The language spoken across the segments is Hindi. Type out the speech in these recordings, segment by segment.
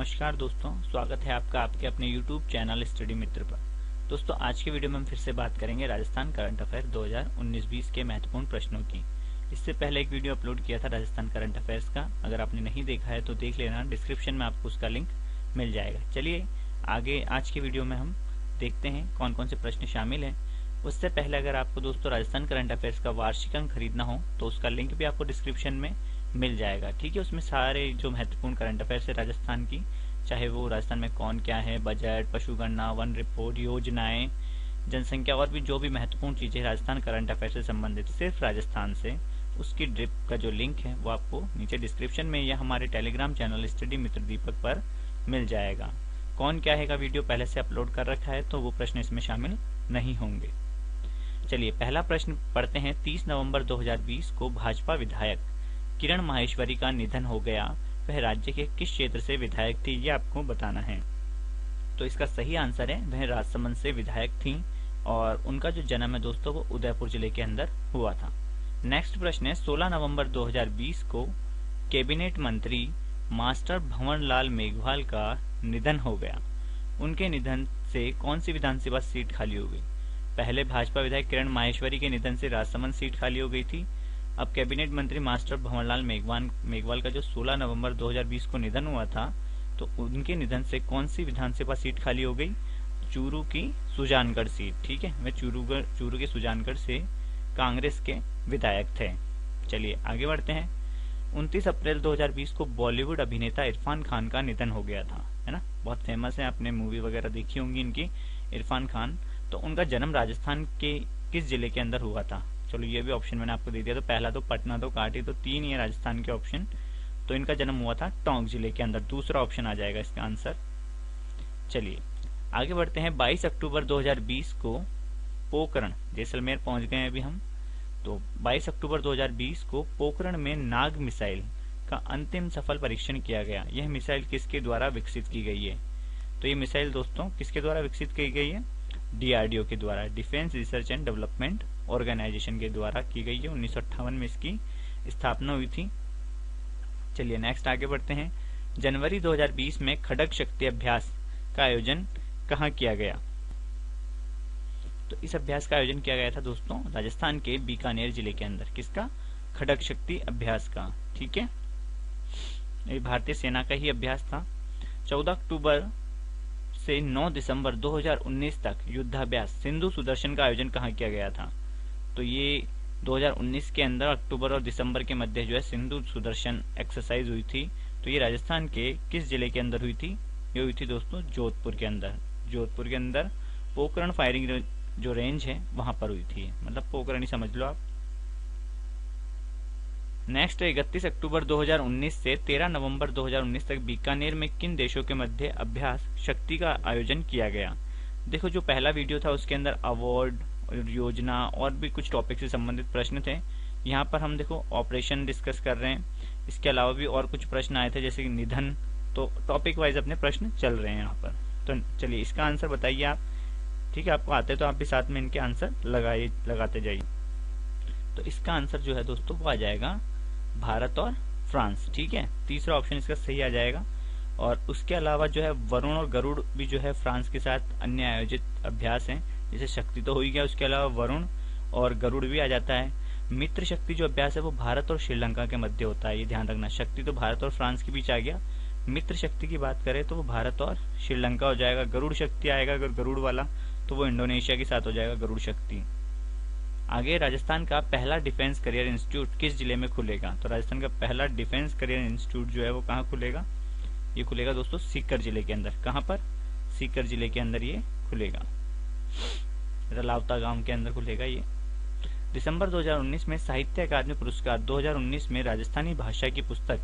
नमस्कार दोस्तों, स्वागत है आपका आपके अपने YouTube चैनल स्टडी मित्र पर। दोस्तों आज के वीडियो में हम फिर से बात करेंगे राजस्थान करंट अफेयर 2019-20 के महत्वपूर्ण प्रश्नों की। इससे पहले एक वीडियो अपलोड किया था राजस्थान करंट अफेयर्स का, अगर आपने नहीं देखा है तो देख लेना, डिस्क्रिप्शन में आपको उसका लिंक मिल जाएगा। चलिए आगे आज के वीडियो में हम देखते हैं कौन कौन से प्रश्न शामिल हैं। उससे पहले अगर आपको दोस्तों राजस्थान करंट अफेयर्स का वार्षिक अंक खरीदना हो तो उसका लिंक भी आपको डिस्क्रिप्शन में मिल जाएगा। ठीक है, उसमें सारे जो महत्वपूर्ण करंट अफेयर्स है राजस्थान की, चाहे वो राजस्थान में कौन क्या है, बजट, पशुगणना, वन रिपोर्ट, योजनाएं, जनसंख्या और भी जो भी महत्वपूर्ण चीजें राजस्थान करंट अफेयर से संबंधित सिर्फ राजस्थान से, उसकी ड्रिप का जो लिंक है वो आपको नीचे डिस्क्रिप्शन में या हमारे टेलीग्राम चैनल स्टडी मित्र दीपक पर मिल जाएगा। कौन क्या है का वीडियो पहले से अपलोड कर रखा है तो वो प्रश्न इसमें शामिल नहीं होंगे। चलिए पहला प्रश्न पढ़ते हैं। 30 नवंबर 2020 को भाजपा विधायक किरण माहेश्वरी का निधन हो गया, वह राज्य के किस क्षेत्र से विधायक थी, ये आपको बताना है। तो इसका सही आंसर है वह राजसमंद से विधायक थी और उनका जो जन्म है दोस्तों वो उदयपुर जिले के अंदर हुआ था। नेक्स्ट प्रश्न है 16 नवंबर 2020 को कैबिनेट मंत्री मास्टर भंवरलाल मेघवाल का निधन हो गया, उनके निधन से कौन सी विधानसभा सीट खाली हो गई। पहले भाजपा विधायक किरण माहेश्वरी के निधन से राजसमंद सीट खाली हो गई थी। अब कैबिनेट मंत्री मास्टर भंवरलाल मेघवाल का जो 16 नवंबर 2020 को निधन हुआ था तो उनके निधन से कौन सी विधानसभा सीट खाली हो गई। चूरू की सुजानगढ़ सीट। ठीक है, वे चूरू के सुजानगढ़ से कांग्रेस के विधायक थे। चलिए आगे बढ़ते हैं। 29 अप्रैल 2020 को बॉलीवुड अभिनेता इरफान खान का निधन हो गया था, है ना, बहुत फेमस है, आपने मूवी वगैरह देखी होंगी इनकी, इरफान खान। तो उनका जन्म राजस्थान के किस जिले के अंदर हुआ था। चलो ये भी ऑप्शन मैंने आपको दे दिया, तो पहला तो पटना, तो काटी, तो 3 ही है राजस्थान के ऑप्शन। तो इनका जन्म हुआ था टोंक जिले के अंदर, दूसरा ऑप्शन आ जाएगा इसका आंसर। चलिए आगे बढ़ते हैं। 22 अक्टूबर 2020 को पोखरण, जैसलमेर पहुंच गए अभी हम। तो 22 अक्टूबर 2020 को पोखरण में नाग मिसाइल का अंतिम सफल परीक्षण किया गया। यह मिसाइल किसके द्वारा विकसित की गई है। तो ये मिसाइल दोस्तों किसके द्वारा विकसित की गई है, DRDO के द्वारा, defence research and development organisation के द्वारा की गई है। 1958 में इसकी स्थापना हुई थी। चलिए नेक्स्ट आगे बढ़ते हैं। जनवरी 2020 में खड़ग शक्ति अभ्यास का आयोजन कहाँ किया गया। तो इस अभ्यास का आयोजन किया गया था दोस्तों राजस्थान के बीकानेर जिले के अंदर। किसका, खड़ग शक्ति अभ्यास का। ठीक है, ये भारतीय सेना का ही अभ्यास था। 14 अक्टूबर से 9 दिसंबर 2019 तक युद्धाभ्यास सिंधु सुदर्शन का आयोजन कहाँ किया गया था। तो ये 2019 के अंदर अक्टूबर और दिसंबर के मध्य जो है सिंधु सुदर्शन एक्सरसाइज हुई थी। तो ये राजस्थान के किस जिले के अंदर हुई थी, ये हुई थी दोस्तों जोधपुर के अंदर। जोधपुर के अंदर पोखरण फायरिंग जो रेंज है वहां पर हुई थी, मतलब पोखरण ही समझ लो आप। नेक्स्ट 31 अक्टूबर 2019 से 13 नवंबर 2019 तक बीकानेर में किन देशों के मध्य अभ्यास शक्ति का आयोजन किया गया। देखो जो पहला वीडियो था उसके अंदर अवार्ड, योजना और भी कुछ टॉपिक से संबंधित प्रश्न थे। यहाँ पर हम देखो ऑपरेशन डिस्कस कर रहे हैं, इसके अलावा भी और कुछ प्रश्न आए थे जैसे निधन। तो टॉपिक वाइज अपने प्रश्न चल रहे हैं यहाँ पर। तो चलिए इसका आंसर बताइए आप। ठीक है, आपको आते तो आप भी साथ में इनके आंसर लगाते जाइए। तो इसका आंसर जो है दोस्तों वो आ जाएगा भारत और फ्रांस। ठीक है, तीसरा ऑप्शन इसका सही आ जाएगा। और उसके अलावा जो है वरुण और गरुड़ भी जो है फ्रांस के साथ अन्य आयोजित अभ्यास हैं। जैसे शक्ति तो हो ही गया, उसके अलावा वरुण और गरुड़ भी आ जाता है। मित्र शक्ति जो अभ्यास है वो भारत और श्रीलंका के मध्य होता है, ये ध्यान रखना। शक्ति तो भारत और फ्रांस के बीच आ गया, मित्र शक्ति की बात करें तो वो भारत और श्रीलंका हो जाएगा। गरुड़ शक्ति आएगा अगर गरुड़ वाला तो वो इंडोनेशिया के साथ हो जाएगा गरुड़ शक्ति। आगे राजस्थान का पहला डिफेंस करियर इंस्टीट्यूट किस जिले में खुलेगा। तो राजस्थान का पहला डिफेंस करियर इंस्टीट्यूट जो है वो कहाँ खुलेगा, ये खुलेगा दोस्तों सीकर जिले के अंदर। कहाँ पर, सीकर जिले के अंदर ये खुलेगा, रलावता गांव के अंदर खुलेगा ये। दिसंबर 2019 में साहित्य अकादमी पुरस्कार 2019 में राजस्थानी भाषा की पुस्तक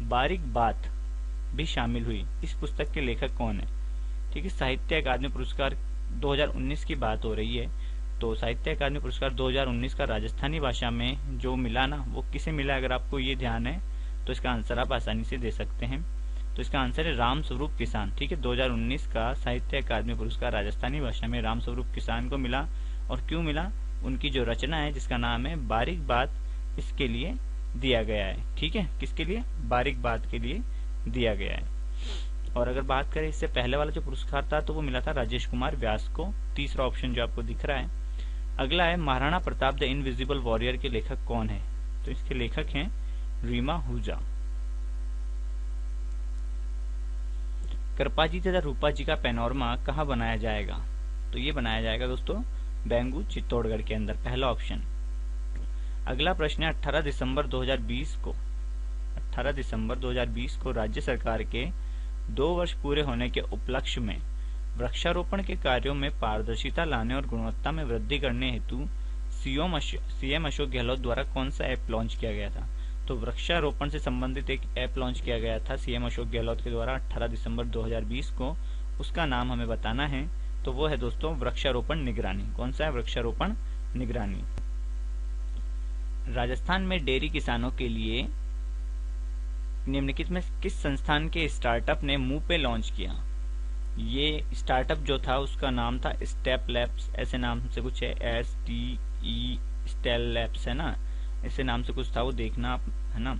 बारीक बात भी शामिल हुई। इस पुस्तक के लेखक कौन है। ठीक है, साहित्य अकादमी पुरस्कार 2019 की बात हो रही है। तो साहित्य अकादमी पुरस्कार 2019 का राजस्थानी भाषा में जो मिला ना, वो किसे मिला, अगर आपको ये ध्यान है तो इसका आंसर आप आसानी से दे सकते हैं। तो इसका आंसर है राम स्वरूप किसान। ठीक है, 2019 का साहित्य अकादमी पुरस्कार राजस्थानी भाषा में राम स्वरूप किसान को मिला। और क्यों मिला, उनकी जो रचना है जिसका नाम है बारीक बात, इसके लिए दिया गया है। ठीक है, किसके लिए, बारीक बात के लिए दिया गया है। और अगर बात करें इससे पहले वाला जो पुरस्कार था तो वो मिला था राजेश कुमार व्यास को, तीसरा ऑप्शन जो आपको दिख रहा है। अगला है Maharana Pratap the invisible warrior के लेखक कौन है? तो इसके लेखक हैं रीमा आहूजा। कृपाजी तथा रूपा जी का पैनोरमा कहाँ बनाया जाएगा? तो ये बनाया जाएगा दोस्तों बेंगू चित्तौड़गढ़ के अंदर, पहला ऑप्शन। अगला प्रश्न है 18 दिसंबर 2020 को राज्य सरकार के 2 वर्ष पूरे होने के उपलक्ष्य में वृक्षारोपण के कार्यों में पारदर्शिता लाने और गुणवत्ता में वृद्धि करने हेतु सीएम अशोक गहलोत द्वारा कौन सा ऐप लॉन्च किया गया था? तो वृक्षारोपण से संबंधित एक ऐप लॉन्च किया गया था सीएम अशोक गहलोत के द्वारा 18 दिसंबर 2020 को। उसका नाम हमें बताना है, तो वो है दोस्तों वृक्षारोपण निगरानी। कौन सा है? वृक्षारोपण निगरानी। राजस्थान में डेयरी किसानों के लिए निम्नलिखित में किस संस्थान के स्टार्टअप ने मुंह पे लॉन्च किया? ये स्टार्टअप जो था उसका नाम था स्टेप लैब्स, ऐसे नाम से कुछ है, STE स्टेल लैब्स है ना, ऐसे नाम से कुछ था, वो देखना आप, है ना।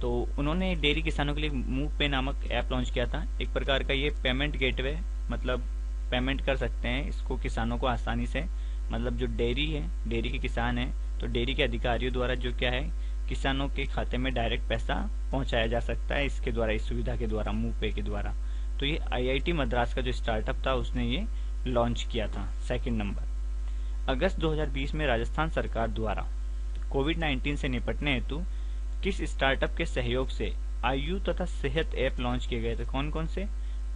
तो उन्होंने डेयरी किसानों के लिए मुंह पे नामक ऐप लॉन्च किया था। एक प्रकार का ये पेमेंट गेटवे, मतलब पेमेंट कर सकते हैं इसको किसानों को आसानी से, मतलब जो डेयरी है, डेयरी के किसान है, तो डेयरी के अधिकारियों द्वारा जो क्या है किसानों के खाते में डायरेक्ट पैसा पहुंचाया जा सकता है इसके द्वारा, इस सुविधा के द्वारा, मुंह पे के द्वारा। तो ये IIT मद्रास का जो स्टार्टअप था उसने ये लॉन्च किया था। सेकंड नंबर, अगस्त 2020 में राजस्थान सरकार द्वारा कोविड-19 से निपटने हेतु किस स्टार्टअप के सहयोग से आयु तथा सेहत ऐप लॉन्च किए गए थे? कौन कौन से?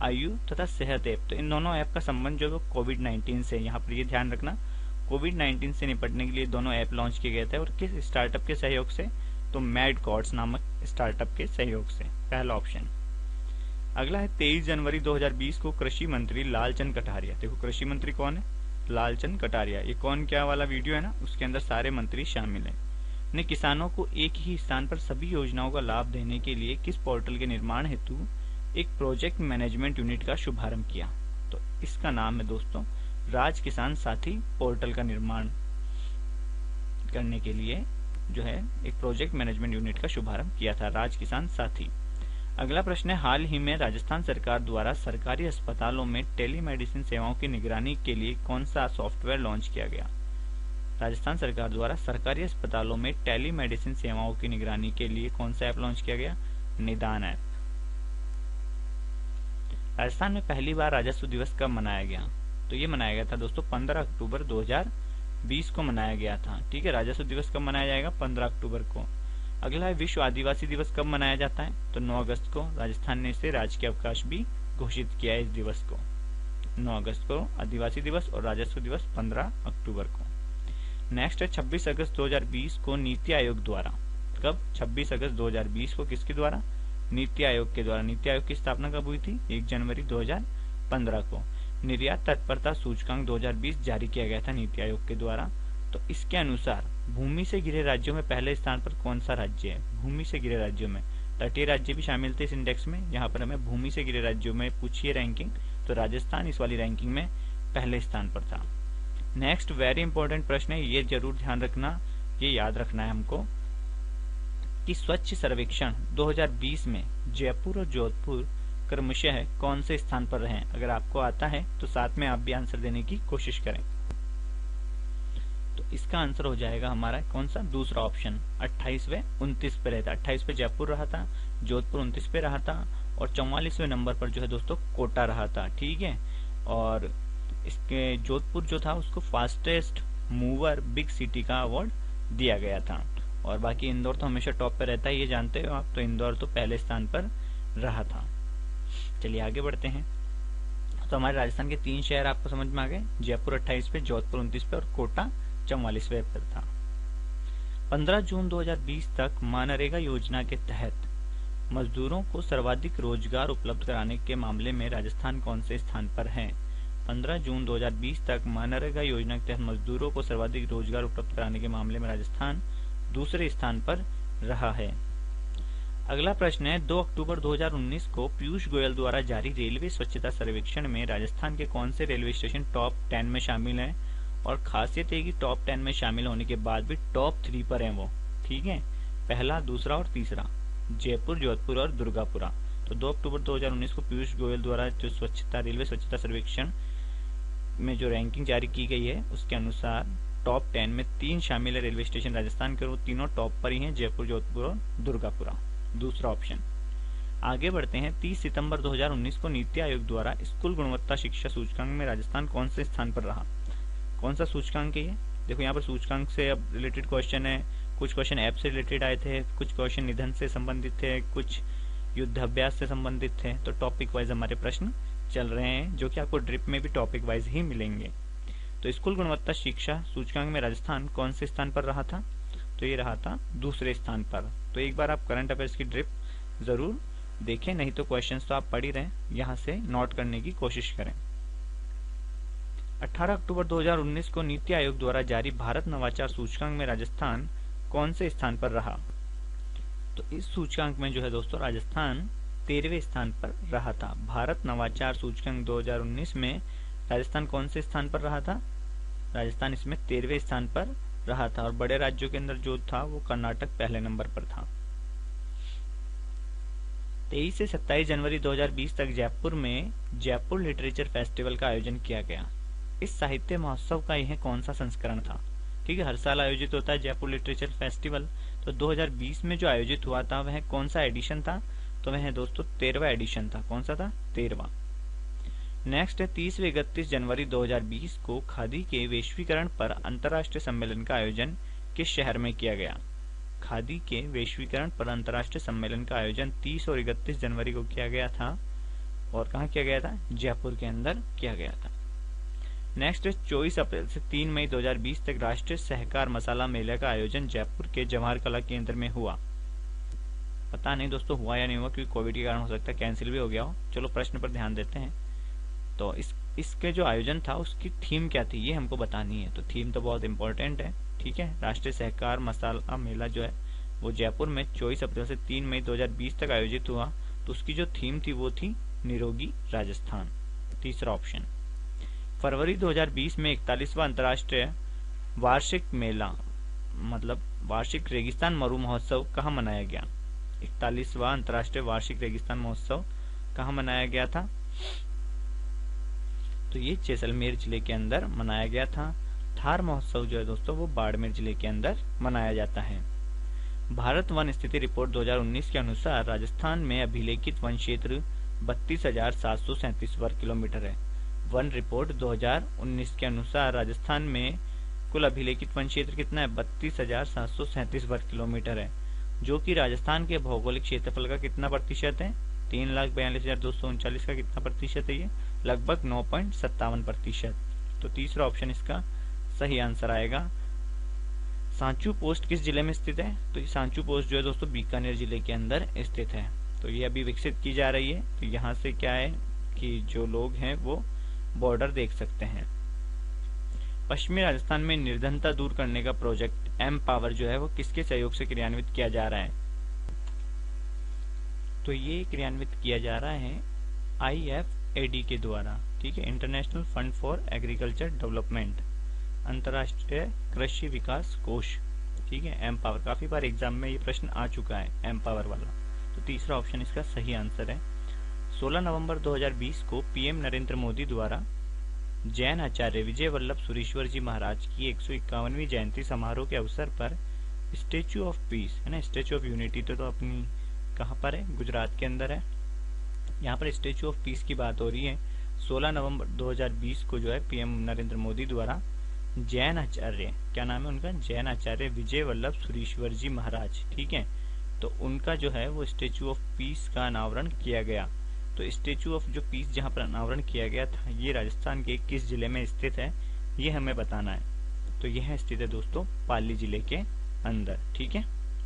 आयु तथा सेहत ऐप। तो इन दोनों ऐप का संबंध जो है कोविड-19 से, यहाँ पर ये ध्यान रखना, कोविड-19 से निपटने के लिए दोनों ऐप लॉन्च किए गए थे। और किस स्टार्टअप के सहयोग से? तो मैडकॉर्ड्स नामक स्टार्टअप के सहयोग से, पहला ऑप्शन। अगला है 23 जनवरी 2020 को कृषि मंत्री लालचंद कटारिया, देखो कृषि मंत्री कौन है? लालचंद कटारिया। ये कौन क्या वाला वीडियो है ना, उसके अंदर सारे मंत्री शामिल हैं, ने किसानों को एक ही स्थान पर सभी योजनाओं का लाभ देने के लिए किस पोर्टल के निर्माण हेतु एक प्रोजेक्ट मैनेजमेंट यूनिट का शुभारंभ किया? तो इसका नाम है दोस्तों राज किसान साथी पोर्टल का निर्माण करने के लिए जो है एक प्रोजेक्ट मैनेजमेंट यूनिट का शुभारंभ किया था, राज किसान साथी। अगला प्रश्न है हाल ही में राजस्थान सरकार द्वारा सरकारी अस्पतालों में टेलीमेडिसिन सेवाओं की निगरानी के लिए कौन सा सॉफ्टवेयर लॉन्च किया गया? राजस्थान सरकार द्वारा सरकारी अस्पतालों में टेलीमेडिसिन सेवाओं की निगरानी के लिए कौन सा ऐप लॉन्च किया गया? निदान ऐप। राजस्थान में पहली बार राजस्व दिवस कब मनाया गया? तो ये मनाया गया था दोस्तों 15 अक्टूबर 2020 को मनाया गया था। ठीक है, राजस्व दिवस कब मनाया जाएगा? 15 अक्टूबर को। अगला है विश्व आदिवासी दिवस कब मनाया जाता है? तो 9 अगस्त को। राजस्थान ने इसे राजकीय अवकाश भी घोषित किया है इस दिवस को। 9 अगस्त को आदिवासी दिवस और राजस्व दिवस 15 अक्टूबर को। नेक्स्ट है 26 अगस्त 2020 को नीति आयोग द्वारा, कब? 26 अगस्त 2020 को किसके द्वारा? नीति आयोग के द्वारा। नीति आयोग की स्थापना कब हुई थी? 1 जनवरी 2015 को। निर्यात तत्परता सूचकांक 2020 जारी किया गया था नीति आयोग के द्वारा। तो इसके अनुसार भूमि से घिरे राज्यों में पहले स्थान पर कौन सा राज्य है? भूमि से घिरे राज्यों में तटीय राज्य भी शामिल थे इस इंडेक्स में। यहाँ पर हमें भूमि से घिरे राज्यों में पूछिए रैंकिंग, तो राजस्थान इस वाली रैंकिंग में पहले स्थान पर था। नेक्स्ट वेरी इंपॉर्टेंट प्रश्न है, ये जरूर ध्यान रखना, ये याद रखना है हमको कि स्वच्छ सर्वेक्षण 2020 में जयपुर और जोधपुर क्रमशः कौन से स्थान पर रहे? अगर आपको आता है तो साथ में आप भी आंसर देने की कोशिश करें। तो इसका आंसर हो जाएगा हमारा कौन सा? दूसरा ऑप्शन, 28 व 29 पे रहता। 28 पे जयपुर रहा था, जोधपुर 29 पे रहा था और 44वें नंबर पर जो है दोस्तों कोटा रहा था। ठीक है, और इसके जोधपुर जो था उसको फास्टेस्ट मूवर बिग सिटी का अवार्ड दिया गया था। और बाकी इंदौर तो हमेशा टॉप पे रहता है, ये जानते हो आप, तो इंदौर तो पहले स्थान पर रहा था। चलिए आगे बढ़ते हैं। तो हमारे राजस्थान के 3 शहर आपको समझ में आ गए, जयपुर 28 पे, जोधपुर 29 पे और कोटा 44वें पर था। 15 जून 2020 तक मनरेगा योजना के तहत मजदूरों को सर्वाधिक रोजगार उपलब्ध कराने के मामले में राजस्थान कौन से स्थान पर है? 15 जून 2020 तक मनरेगा योजना के तहत मजदूरों को सर्वाधिक रोजगार उपलब्ध कराने के मामले में राजस्थान दूसरे स्थान पर रहा है। अगला प्रश्न है 2 अक्टूबर 2019 को पीयूष गोयल द्वारा जारी रेलवे स्वच्छता सर्वेक्षण में राजस्थान के कौन से रेलवे स्टेशन टॉप 10 में शामिल है? और खासियत है कि टॉप 10 में शामिल होने के बाद भी टॉप 3 पर है वो। ठीक है, पहला, दूसरा और तीसरा, जयपुर, जोधपुर और दुर्गापुरा। तो 2 अक्टूबर 2019 को पीयूष गोयल द्वारा जो रेलवे स्वच्छता सर्वेक्षण में जो रैंकिंग जारी की गई है उसके अनुसार टॉप 10 में 3 शामिल है रेलवे स्टेशन राजस्थान के, वो तीनों टॉप पर ही हैं, जयपुर, जोधपुर और दुर्गापुरा, दूसरा ऑप्शन। आगे बढ़ते हैं। 30 सितंबर 2019 को नीति आयोग द्वारा स्कूल गुणवत्ता शिक्षा सूचकांक में राजस्थान कौन से स्थान पर रहा? कौन सा सूचकांक है ये? देखो यहाँ पर सूचकांक से अब रिलेटेड क्वेश्चन है, कुछ क्वेश्चन ऐप से रिलेटेड आए थे, कुछ क्वेश्चन निधन से संबंधित थे, कुछ युद्धाभ्यास से संबंधित थे। तो टॉपिक वाइज हमारे प्रश्न चल रहे हैं, जो कि आपको ड्रिप में भी टॉपिक वाइज ही मिलेंगे। तो स्कूल गुणवत्ता शिक्षा सूचकांक में राजस्थान कौन से स्थान पर रहा था? तो ये रहा था दूसरे स्थान पर। तो एक बार आप करंट अफेयर्स की ड्रिप जरूर देखें, नहीं तो क्वेश्चंस तो आप पढ़ ही रहे, यहाँ से नोट करने की कोशिश करें। 18 अक्टूबर 2019 को नीति आयोग द्वारा जारी भारत नवाचार सूचकांक में राजस्थान कौन से स्थान पर रहा? तो इस सूचकांक में जो है दोस्तों राजस्थान 13वें स्थान पर रहा था। भारत नवाचार सूचकांक 2019 में राजस्थान कौन से स्थान पर रहा था? राजस्थान इसमें 13वें स्थान पर रहा था, और बड़े राज्यों के अंदर जो था वो कर्नाटक पहले नंबर पर था। 23 से 27 जनवरी 2020 तक जयपुर में जयपुर लिटरेचर फेस्टिवल का आयोजन किया गया। इस साहित्य महोत्सव का यह कौन सा संस्करण था? ठीक है, हर साल आयोजित होता है जयपुर लिटरेचर फेस्टिवल। तो 2020 में जो आयोजित हुआ था वह कौन सा एडिशन था? तो वह दोस्तों 13वां एडिशन था। कौन सा था? 13वां। नेक्स्ट है 30 व 31 जनवरी 2020 को खादी के वैश्वीकरण पर अंतर्राष्ट्रीय सम्मेलन का आयोजन किस शहर में किया गया? खादी के वैश्वीकरण पर अंतर्राष्ट्रीय सम्मेलन का आयोजन 30 और 31 जनवरी को किया गया था, और कहाँ किया गया था? जयपुर के अंदर किया गया था। नेक्स्ट 24 अप्रैल से 3 मई 2020 तक राष्ट्रीय सहकार मसाला मेले का आयोजन जयपुर के जवाहर कला केंद्र में हुआ। पता नहीं दोस्तों हुआ या नहीं हुआ, क्योंकि कोविड के कारण हो सकता है कैंसिल भी हो गया हो। चलो प्रश्न पर ध्यान देते हैं। तो इसके जो आयोजन था उसकी थीम क्या थी, ये हमको बतानी है। तो थीम तो बहुत इंपॉर्टेंट है, ठीक है। राष्ट्रीय सहकार मसाला मेला जो है वो जयपुर में 24 अप्रैल से 3 मई 2020 तक आयोजित हुआ। तो उसकी जो थीम थी वो थी निरोगी राजस्थान, तीसरा ऑप्शन। फरवरी 2020 में 41वां अंतर्राष्ट्रीय वार्षिक मेला मतलब वार्षिक रेगिस्तान मरु महोत्सव कहाँ मनाया गया? 41वां अंतर्राष्ट्रीय वार्षिक रेगिस्तान महोत्सव कहाँ मनाया गया था? तो ये जैसलमेर जिले के अंदर मनाया गया था। थार महोत्सव जो है दोस्तों वो बाड़मेर जिले के अंदर मनाया जाता है। भारत वन स्थिति रिपोर्ट 2019 के अनुसार राजस्थान में अभिलेखित वन क्षेत्र 32,737 वर्ग किलोमीटर है। वन रिपोर्ट 2019 के अनुसार राजस्थान में कुल अभिलेखित वन क्षेत्र कितना है? 32,737 वर्ग किलोमीटर है, जो कि राजस्थान के भौगोलिक क्षेत्रफल का कितना प्रतिशत है? 3,42,239 का कितना प्रतिशत है? ये लगभग 9.57%। तो तीसरा ऑप्शन इसका सही आंसर आएगा। सांचू पोस्ट किस जिले में स्थित है? तो ये सांचू पोस्ट जो है दोस्तों बीकानेर जिले के अंदर स्थित है। तो ये अभी विकसित की जा रही है। तो यहाँ से क्या है कि जो लोग हैं वो बॉर्डर देख सकते हैं। पश्चिमी राजस्थान में निर्धनता दूर करने का प्रोजेक्ट एम पावर जो है वो किसके सहयोग से क्रियान्वित किया जा रहा है? तो ये क्रियान्वित किया जा रहा है IFAD के द्वारा, ठीक है, international fund for agriculture development, अंतर्राष्ट्रीय कृषि विकास कोष, ठीक है। एम पावर काफी बार एग्जाम में ये प्रश्न आ चुका है, एम पावर वाला। तो तीसरा ऑप्शन इसका सही आंसर है। 16 नवंबर 2020 को PM नरेंद्र मोदी द्वारा जैन आचार्य विजय वल्लभ सुरीश्वर जी महाराज की 151वीं जयंती समारोह के अवसर पर स्टेच्यू ऑफ पीस है ना, स्टेच्यू ऑफ यूनिटी तो अपनी कहाँ पर है? गुजरात के अंदर है। यहाँ पर स्टेच्यू ऑफ पीस की बात हो रही है। 16 नवंबर 2020 को जो है PM नरेंद्र मोदी द्वारा जैन आचार्य, क्या नाम है उनका? जैन आचार्य विजय वल्लभ सुरीश्वर जी महाराज, ठीक है। तो उनका जो है वो स्टेच्यू ऑफ पीस का अनावरण किया गया। तो स्टेच्यू ऑफ जो पीस जहाँ पर अनावरण किया गया था ये राजस्थान के किस जिले में स्थित है ये हमें बताना है। तो यह स्थित है दोस्तों पाली जिले के अंदर, ठीक है।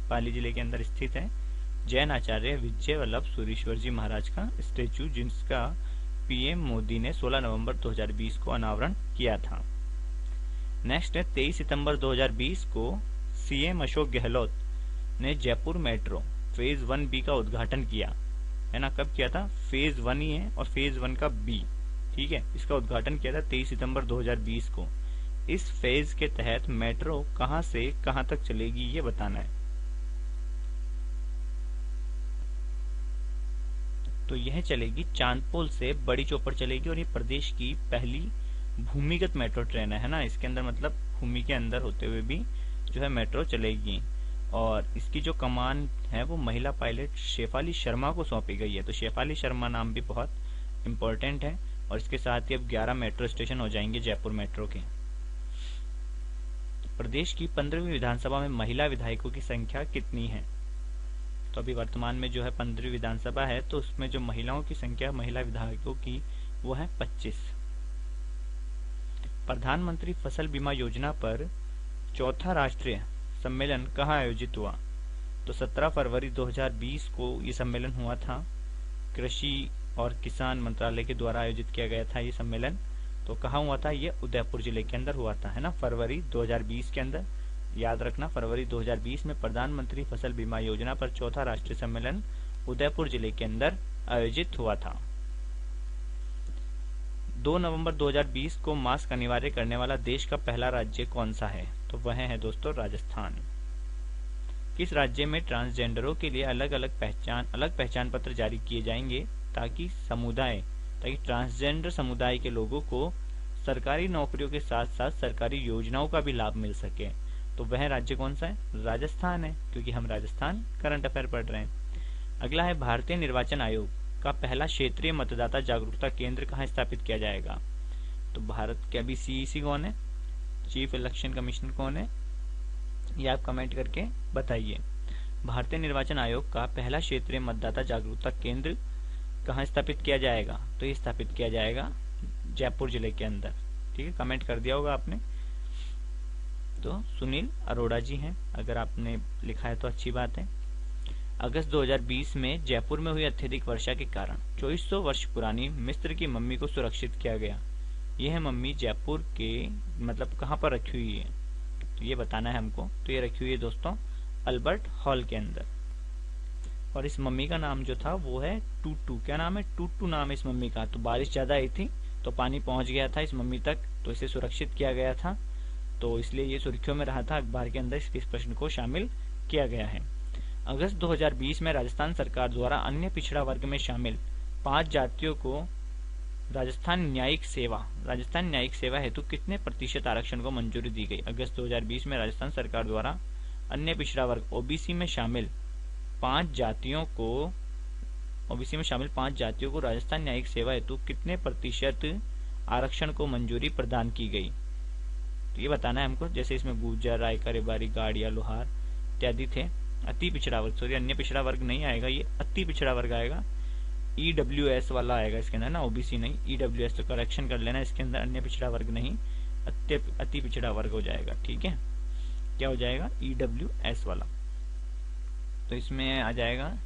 पाली जिले के अंदर स्थित है जैन आचार्य विजय वल्लभ सुरीश्वर जी महाराज का स्टेच्यू, जिसका PM मोदी ने 16 नवंबर 2020 को अनावरण किया था। नेक्स्ट है 23 सितंबर 2020 को CM अशोक गहलोत ने जयपुर मेट्रो फेज 1B का उद्घाटन किया, है ना। कब किया था? फेज 1 ही है और फेज 1 का B, ठीक है। इसका उद्घाटन किया था 23 सितंबर 2020 को। इस फेज के तहत मेट्रो कहां से कहां तक चलेगी ये बताना है। तो यह चलेगी चांदपोल से बड़ी चौपड़ चलेगी और ये प्रदेश की पहली भूमिगत मेट्रो ट्रेन है ना। इसके अंदर मतलब भूमि के अंदर होते हुए भी जो है मेट्रो चलेगी। और इसकी जो कमान है वो महिला पायलट शेफाली शर्मा को सौंपी गई है। तो शेफाली शर्मा नाम भी बहुत इम्पोर्टेंट है। और इसके साथ ही अब 11 मेट्रो स्टेशन हो जाएंगे जयपुर मेट्रो के। प्रदेश की 15वीं विधानसभा में महिला विधायकों की संख्या कितनी है? तो अभी वर्तमान में जो है 15वीं विधानसभा है, तो उसमें जो महिलाओं की संख्या महिला विधायकों की वो है 25। प्रधानमंत्री फसल बीमा योजना पर चौथा राष्ट्रीय सम्मेलन कहाँ आयोजित हुआ? तो 17 फरवरी 2020 को ये सम्मेलन हुआ था। कृषि और किसान मंत्रालय के द्वारा आयोजित किया गया था ये सम्मेलन। तो कहाँ हुआ था? ये उदयपुर जिले के अंदर हुआ था, है ना, फरवरी 2020 के अंदर। याद रखना, फरवरी 2020 में प्रधानमंत्री फसल बीमा योजना पर चौथा राष्ट्रीय सम्मेलन उदयपुर जिले के अंदर आयोजित हुआ था। 2 नवंबर 2020 को मास्क अनिवार्य करने वाला देश का पहला राज्य कौन सा है? तो वह है दोस्तों राजस्थान। किस राज्य में ट्रांसजेंडरों के लिए अलग पहचान पत्र जारी किए जाएंगे ताकि ट्रांसजेंडर समुदाय के लोगों को सरकारी नौकरियों के साथ साथ सरकारी योजनाओं का भी लाभ मिल सके? तो वह राज्य कौन सा है? राजस्थान है, क्योंकि हम राजस्थान करंट अफेयर पढ़ रहे हैं। अगला है भारतीय निर्वाचन आयोग का पहला क्षेत्रीय मतदाता जागरूकता केंद्र कहाँ स्थापित किया जाएगा? तो भारत के अभी सीईसी कौन है, चीफ इलेक्शन कमिश्नर कौन है, ये आप कमेंट करके बताइए। भारतीय निर्वाचन आयोग का पहला क्षेत्रीय मतदाता जागरूकता केंद्र कहाँ स्थापित किया जाएगा? तो ये स्थापित किया जाएगा जयपुर जिले के अंदर। ठीक है, कमेंट कर दिया होगा आपने। तो सुनील अरोड़ा जी हैं, अगर आपने लिखा है तो अच्छी बात है। अगस्त 2020 में जयपुर में हुई अत्यधिक वर्षा के कारण 2400 वर्ष पुरानी मिस्र की मम्मी को सुरक्षित किया गया। यह मम्मी जयपुर के मतलब कहाँ पर रखी हुई है? तो ये बताना है हमको। तो ये रखी हुई है दोस्तों अल्बर्ट हॉल के अंदर। और इस मम्मी का नाम जो था वो है टूटू। क्या नाम है? टूटू नाम है इस मम्मी का। तो बारिश ज्यादा आई थी तो पानी पहुंच गया था इस मम्मी तक, तो इसे सुरक्षित किया गया था। तो इसलिए ये सुर्खियों में रहा था, अखबार के अंदर इस प्रश्न को शामिल किया गया है। अगस्त 2020 में राजस्थान सरकार द्वारा अन्य पिछड़ा वर्ग में शामिल 5 जातियों को राजस्थान न्यायिक सेवा हेतु कितने प्रतिशत आरक्षण को मंजूरी दी गई? अगस्त 2020 में राजस्थान सरकार द्वारा अन्य पिछड़ा वर्ग ओबीसी में शामिल 5 जातियों को राजस्थान न्यायिक सेवा हेतु कितने प्रतिशत आरक्षण को मंजूरी प्रदान की गई? तो ये बताना है हमको। जैसे इसमें गुर्जर, रायका, रेबारी, गाड़िया, लोहार इत्यादि थे। अति पिछड़ा वर्ग, सॉरी अन्य पिछड़ा वर्ग नहीं आएगा, ये अति पिछड़ा वर्ग आएगा। ईडब्ल्यूएस वाला आएगा इसके अंदर ना, ओबीसी नहीं, ईडब्ल्यूएस। तो करेक्शन कर लेना, इसके अंदर अन्य पिछड़ा वर्ग नहीं, अति पिछड़ा वर्ग हो जाएगा। ठीक है, क्या हो जाएगा? ईडब्ल्यूएस वाला। तो इसमें आ जाएगा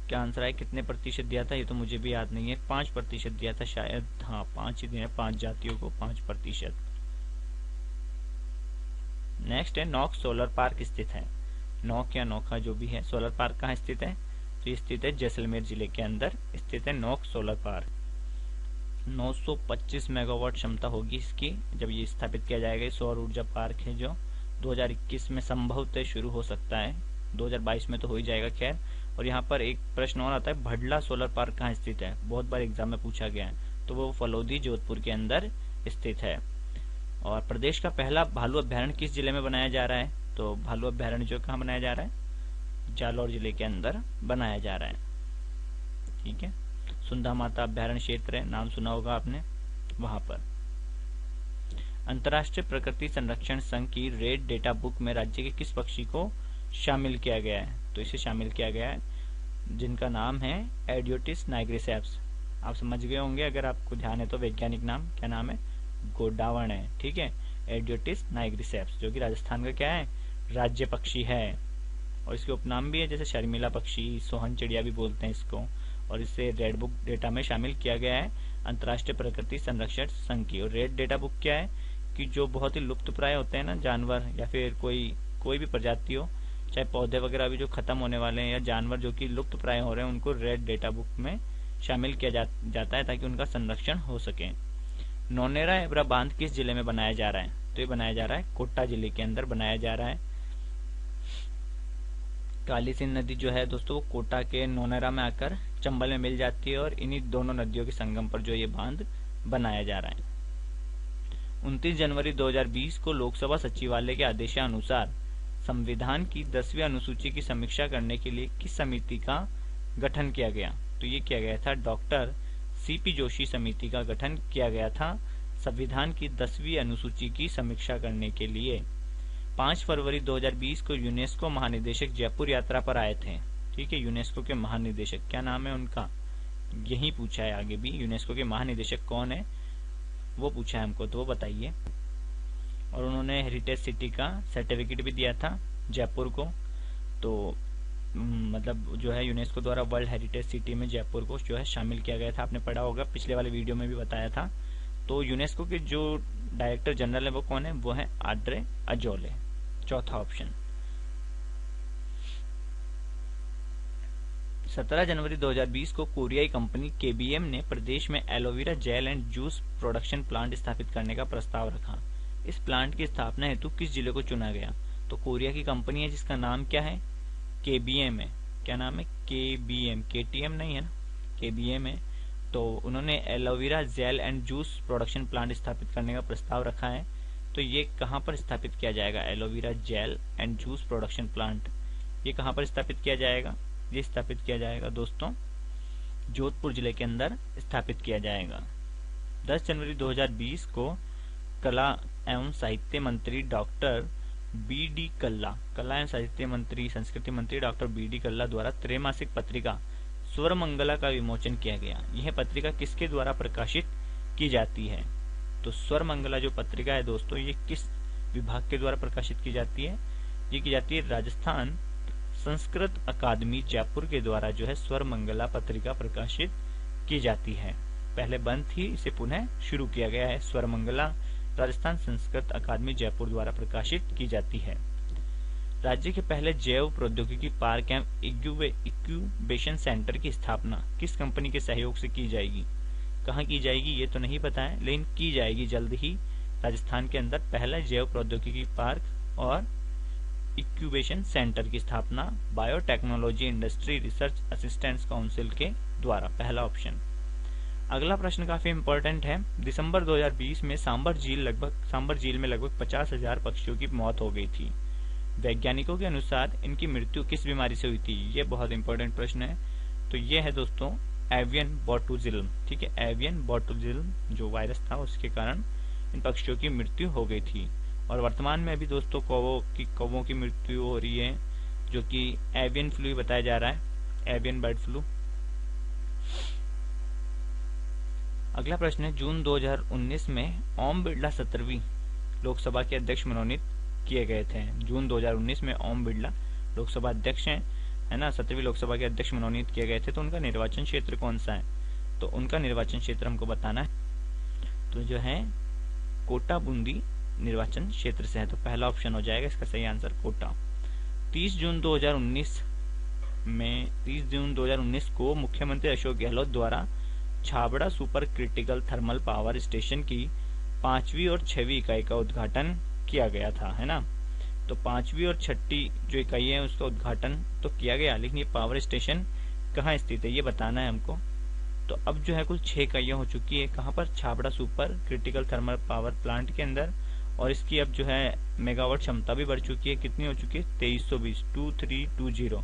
क्या आंसर है? कितने प्रतिशत दिया था ये तो मुझे भी याद नहीं है, 5% दिया था शायद। हाँ 5 ही दिया, 5 जातियों को 5%। नेक्स्ट है नौक सोलर पार्क स्थित है। नौक या नौखा जो भी है, सोलर पार्क कहाँ स्थित है? तो ये स्थित है जैसलमेर जिले के अंदर स्थित है नौक सोलर पार्क। 925 मेगावाट क्षमता होगी इसकी जब ये स्थापित किया जाएगा। सौर ऊर्जा पार्क है जो 2021 में संभवतः शुरू हो सकता है, 2022 में तो हो ही जाएगा खैर। और यहाँ पर एक प्रश्न और आता है, भडला सोलर पार्क कहाँ स्थित है? बहुत बार एग्जाम में पूछा गया है, तो वो फलोदी जोधपुर के अंदर स्थित है। और प्रदेश का पहला भालू अभ्यारण्य किस जिले में बनाया जा रहा है? तो भालू अभ्यारण्य जो कहाँ बनाया जा रहा है? जालौर जिले के अंदर बनाया जा रहा है। ठीक है, सुंधा माता अभ्यारण्य क्षेत्र है, नाम सुना होगा आपने, वहां पर। अंतर्राष्ट्रीय प्रकृति संरक्षण संघ की रेड डेटा बुक में राज्य के किस पक्षी को शामिल किया गया है? तो इसे शामिल किया गया है जिनका नाम है एडियोटिस नाइग्रिसेप्स। आप समझ गए होंगे अगर आपको ध्यान है तो, वैज्ञानिक नाम क्या नाम है? गोडावण है। ठीक है, एडियोटिस नाइग्रिसेप्स, जो कि राजस्थान का क्या है? राज्य पक्षी है। और इसके उपनाम भी है, जैसे शर्मिला पक्षी, सोहन चिड़िया भी बोलते हैं इसको। और इसे रेड बुक डेटा में शामिल किया गया है अंतर्राष्ट्रीय प्रकृति संरक्षण संघ की। और रेड डेटा बुक क्या है कि जो बहुत ही लुप्त प्राय होते हैं ना जानवर, या फिर कोई भी प्रजाति हो, चाहे पौधे वगैरह भी जो खत्म होने वाले हैं, या जानवर जो कि लुप्त प्राय हो रहे हैं, उनको रेड डेटा बुक में शामिल किया जाता है ताकि उनका संरक्षण हो सके। नौनेरा एबरा बांध किस जिले में बनाया जा रहा है? तो ये बनाया जा रहा है कोटा जिले के अंदर बनाया जा रहा है। काली सिंध नदी जो है दोस्तों वो कोटा के नोनेरा में आकर चंबल में मिल जाती है और इन्हीं दोनों नदियों के संगम पर जो ये बांध बनाया जा रहा है। 29 जनवरी 2020 को लोकसभा सचिवालय के आदेशानुसार संविधान की 10वीं अनुसूची की समीक्षा करने के लिए किस समिति का गठन किया गया? तो ये किया गया था डॉक्टर सीपी जोशी समिति का गठन किया गया था संविधान की 10वीं अनुसूची की समीक्षा करने के लिए। 5 फरवरी 2020 को यूनेस्को महानिदेशक जयपुर यात्रा पर आए थे। ठीक है, यूनेस्को के महानिदेशक क्या नाम है उनका, यही पूछा है आगे भी, यूनेस्को के महानिदेशक कौन है वो पूछा है हमको, तो वो बताइए। और उन्होंने हेरिटेज सिटी का सर्टिफिकेट भी दिया था जयपुर को। तो मतलब जो है यूनेस्को द्वारा वर्ल्ड हेरिटेज सिटी में जयपुर को जो है शामिल किया गया था। आपने पढ़ा होगा, पिछले वाले वीडियो में भी बताया था। तो यूनेस्को के जो डायरेक्टर जनरल है वो कौन है? वो है आड्रे अजोले, चौथा ऑप्शन। 17 जनवरी 2020 को कोरियाई कंपनी केबीएम ने प्रदेश में aloe vera gel and juice production plant स्थापित करने का प्रस्ताव रखा। इस प्लांट की स्थापना हेतु किस जिले को चुना गया? तो कोरिया की कंपनी है जिसका नाम क्या है? केबीएम है। क्या नाम है? केबीएम, केटीएम नहीं है ना, केबीएम है। तो उन्होंने aloe vera gel and juice production plant स्थापित करने का प्रस्ताव रखा है। तो ये कहाँ पर स्थापित किया जाएगा? Aloe vera gel and juice production plant ये कहाँ पर स्थापित किया जाएगा? ये स्थापित किया जाएगा दोस्तों जोधपुर जिले के अंदर स्थापित किया जाएगा। 10 जनवरी 2020 को कला एवं साहित्य मंत्री डॉक्टर बी.डी. कल्ला, कला एवं साहित्य मंत्री, संस्कृति मंत्री डॉक्टर बी.डी. कल्ला द्वारा त्रैमासिक पत्रिका स्वरमंगला का विमोचन किया गया। यह पत्रिका किसके द्वारा प्रकाशित की जाती है? तो स्वरमंगला जो पत्रिका है दोस्तों ये किस विभाग के द्वारा प्रकाशित की जाती है? ये की जाती है राजस्थान संस्कृत अकादमी जयपुर के द्वारा जो है स्वरमंगला पत्रिका प्रकाशित की जाती है। पहले बंद थी, इसे पुनः शुरू किया गया है। स्वरमंगला राजस्थान संस्कृत अकादमी जयपुर द्वारा प्रकाशित की जाती है। राज्य के पहले जैव प्रौद्योगिकी पार्क एवं इंक्यूबेशन सेंटर की स्थापना किस कंपनी के सहयोग से की जाएगी? कहाँ की जाएगी ये तो नहीं पता है, लेकिन की जाएगी जल्द ही। राजस्थान के अंदर पहला जैव प्रौद्योगिकी पार्क और इंक्यूबेशन सेंटर की स्थापना biotechnology industry research assistance council के द्वारा, पहला ऑप्शन। अगला प्रश्न काफी इंपॉर्टेंट है। दिसंबर 2020 में सांबर झील में लगभग 50,000 पक्षियों की मौत हो गई थी। वैज्ञानिकों के अनुसार इनकी मृत्यु किस बीमारी से हुई थी? ये बहुत इंपॉर्टेंट प्रश्न है। तो ये है दोस्तों एवियन बोटुलिज्म। ठीक है, एवियन बोटुलिज्म जो वायरस था उसके कारण इन पक्षियों की मृत्यु हो गई थी। और वर्तमान में अभी दोस्तों कौवों की मृत्यु हो रही है जो कि एवियन फ्लू बताया जा रहा है, एवियन बर्ड फ्लू। अगला प्रश्न है, जून 2019 में ओम बिरला 17वीं लोकसभा के अध्यक्ष मनोनीत किए गए थे। जून 2019 में ओम बिरला लोकसभा अध्यक्ष हैं, है ना, 17वीं लोकसभा के अध्यक्ष मनोनीत किए गए थे। तो उनका निर्वाचन क्षेत्र कौन सा है? तो उनका निर्वाचन क्षेत्र हमको बताना है। तो जो है कोटा बूंदी निर्वाचन क्षेत्र से है। तो पहला ऑप्शन हो जाएगा इसका सही आंसर कोटा। 30 जून 2019 को मुख्यमंत्री अशोक गहलोत द्वारा Chhabra super critical thermal power station की 5वीं और 6वीं इकाई का उद्घाटन किया गया था, है ना। तो 5वीं और 6ठी जो इकाई है उसका उद्घाटन तो किया गया, लेकिन ये पावर स्टेशन कहाँ स्थित है ये बताना है हमको। तो अब जो है कुल 6 इकाइयां हो चुकी है। कहाँ पर? Chhabra super critical thermal power plant के अंदर। और इसकी अब जो है मेगावाट क्षमता भी बढ़ चुकी है। कितनी हो चुकी है? 2320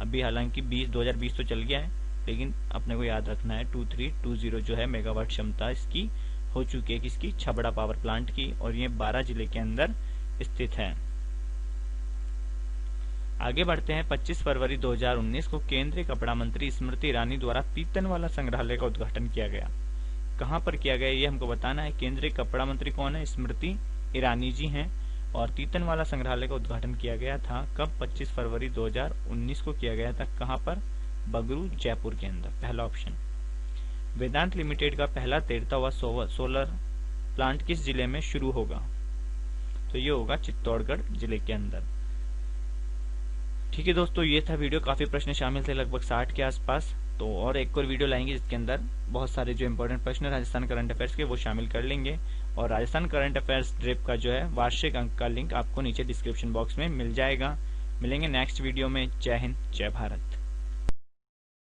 अभी हालांकि 2020 तो चल गया है, लेकिन अपने को याद रखना है 2320 जो है मेगावाट क्षमता इसकी हो चुकी है किसकी? छाबड़ा पावर प्लांट की। और ये 12 जिले के अंदर स्थित है। आगे बढ़ते हैं। 25 फरवरी 2019 को केंद्रीय कपड़ा मंत्री स्मृति ईरानी द्वारा पीतनवाला संग्रहालय का उद्घाटन किया गया। कहाँ पर किया गया ये हमको बताना है। केंद्रीय कपड़ा मंत्री कौन है? स्मृति ईरानी जी हैं। और तीतनवाला संग्रहालय का उद्घाटन किया गया था कब? 25 फरवरी 2019 को किया गया था। कहाँ पर? बगरू जयपुर के अंदर, पहला ऑप्शन। वेदांत लिमिटेड का पहला तैरता हुआ सोलर प्लांट किस जिले में शुरू होगा? तो ये होगा चित्तौड़गढ़ जिले के अंदर। ठीक है दोस्तों, ये था वीडियो। काफी प्रश्न शामिल थे, लगभग 60 के आसपास। तो और एक और वीडियो लाएंगे जिसके अंदर बहुत सारे जो इंपॉर्टेंट प्रश्न राजस्थान करंट अफेयर्स के वो शामिल कर लेंगे। और राजस्थान करंट अफेयर्स ड्रिप का जो है वार्षिक अंक का लिंक आपको नीचे डिस्क्रिप्शन बॉक्स में मिल जाएगा। मिलेंगे नेक्स्ट वीडियो में। जय हिंद, जय भारत।